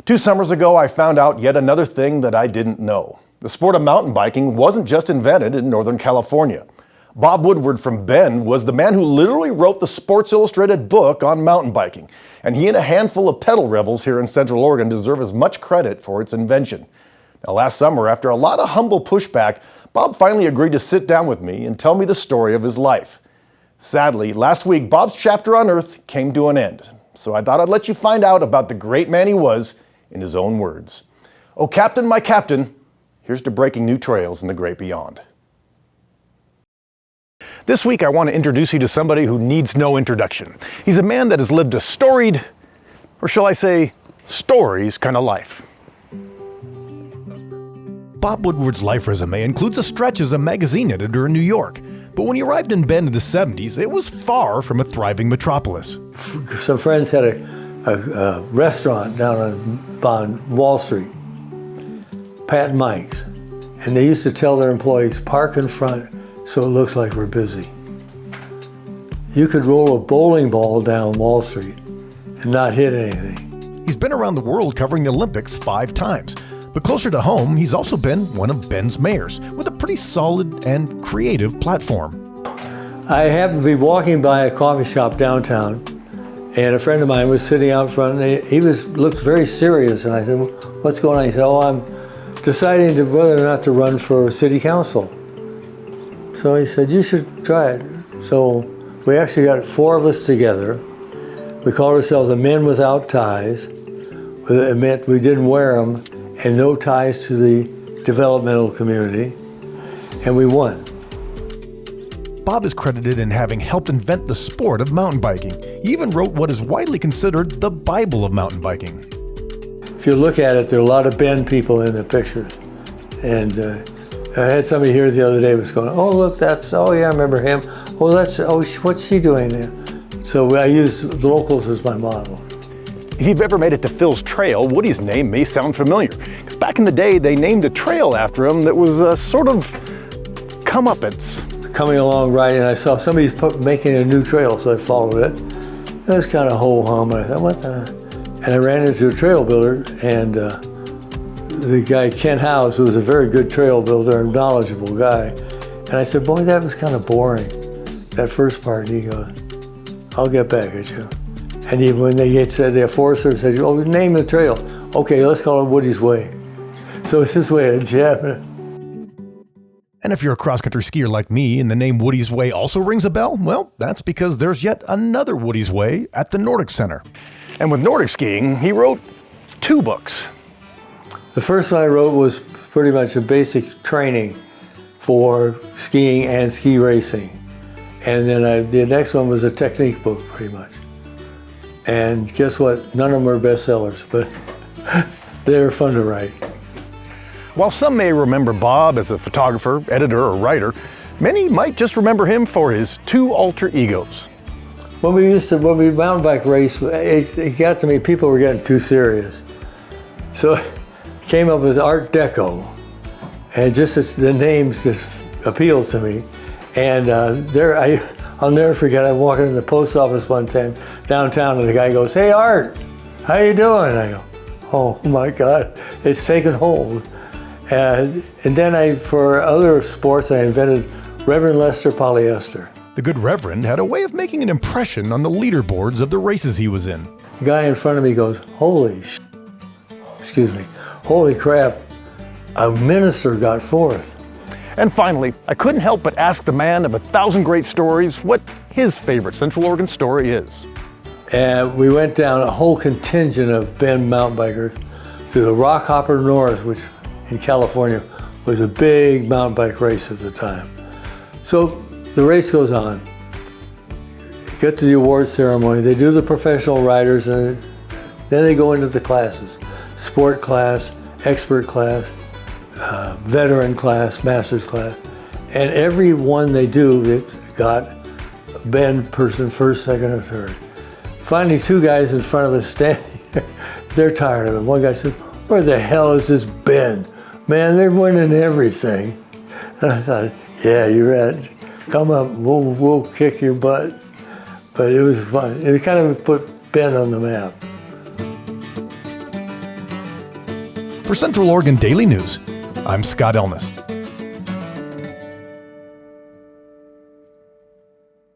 2 summers ago, I found out yet another thing that I didn't know. The sport of mountain biking wasn't just invented in Northern California. Bob Woodward from Bend was the man who literally wrote the Sports Illustrated book on mountain biking, and he and a handful of pedal rebels here in Central Oregon deserve as much credit for its invention. Now, last summer, after a lot of humble pushback, Bob finally agreed to sit down with me and tell me the story of his life. Sadly, last week, Bob's chapter on Earth came to an end, so I thought I'd let you find out about the great man he was in his own words. Oh, Captain, my Captain, here's to breaking new trails in the great beyond. This week, I want to introduce you to somebody who needs no introduction. He's a man that has lived a storied, or shall I say, stories kind of life. Bob Woodward's life resume includes a stretch as a magazine editor in New York. But when he arrived in Bend in the 70s, it was far from a thriving metropolis. Some friends had a restaurant down on Wall Street, Pat and Mike's, and they used to tell their employees, park in front so it looks like we're busy. You could roll a bowling ball down Wall Street and not hit anything. He's been around the world covering the Olympics 5 times. But closer to home, he's also been one of Bend's mayors, with a pretty solid and creative platform. I happened to be walking by a coffee shop downtown, and a friend of mine was sitting out front, and he looked very serious, and I said, what's going on? He said, oh, I'm deciding whether or not to run for city council. So he said, you should try it. So we actually got 4 of us together. We called ourselves the Men Without Ties. It meant we didn't wear them, and no ties to the developmental community, and we won. Bob is credited in having helped invent the sport of mountain biking. He even wrote what is widely considered the Bible of mountain biking. If you look at it, there are a lot of Bend people in the pictures. And I had somebody here the other day was going, oh, look, oh yeah, I remember him. Oh, what's she doing there? So I use the locals as my model. If you've ever made it to Phil's Trail, Woody's name may sound familiar. Because back in the day, they named a trail after him that was sort of comeuppance. Coming along riding, I saw somebody making a new trail, so I followed it. It was kind of ho-hum, and I thought, what the? And I ran into a trail builder, and the guy, Ken Howes, who was a very good trail builder and knowledgeable guy. And I said, boy, that was kind of boring, that first part. And he goes, I'll get back at you. And even when they said, the forester said, oh, name the trail. Okay, let's call it Woody's Way. So it's his way of jabbing. And if you're a cross-country skier like me and the name Woody's Way also rings a bell, well, that's because there's yet another Woody's Way at the Nordic Center. And with Nordic skiing, he wrote 2 books. The first one I wrote was pretty much a basic training for skiing and ski racing. And then the next one was a technique book, pretty much. And guess what? None of them were bestsellers, but they were fun to write. While some may remember Bob as a photographer, editor, or writer, many might just remember him for his 2 alter egos. When we mountain bike race, it got to me, people were getting too serious. So I came up with Art Deco, and just the names just appealed to me. And I'll never forget, I walked in the post office one time downtown, and the guy goes, hey, Art, how you doing? And I go, oh my God, it's taken hold. And then for other sports, I invented Reverend Lester Polyester. The good Reverend had a way of making an impression on the leaderboards of the races he was in. The guy in front of me goes, holy crap, a minister got 4th. And finally, I couldn't help but ask the man of 1,000 great stories what his favorite Central Oregon story is. And we went down a whole contingent of Bend mountain bikers to the Rockhopper North, which in California was a big mountain bike race at the time. So the race goes on. You get to the awards ceremony, they do the professional riders, and then they go into the classes. Sport class, expert class, veteran class, master's class. And every one they do, it's got a Bend person, first, second, or third. Finally, 2 guys in front of us standing, they're tired of it. One guy said, where the hell is this Bend? Man, they're winning everything. And I thought, yeah, you're right. Come up, we'll kick your butt. But it was fun. It kind of put Bend on the map. For Central Oregon Daily News, I'm Scott Elnes.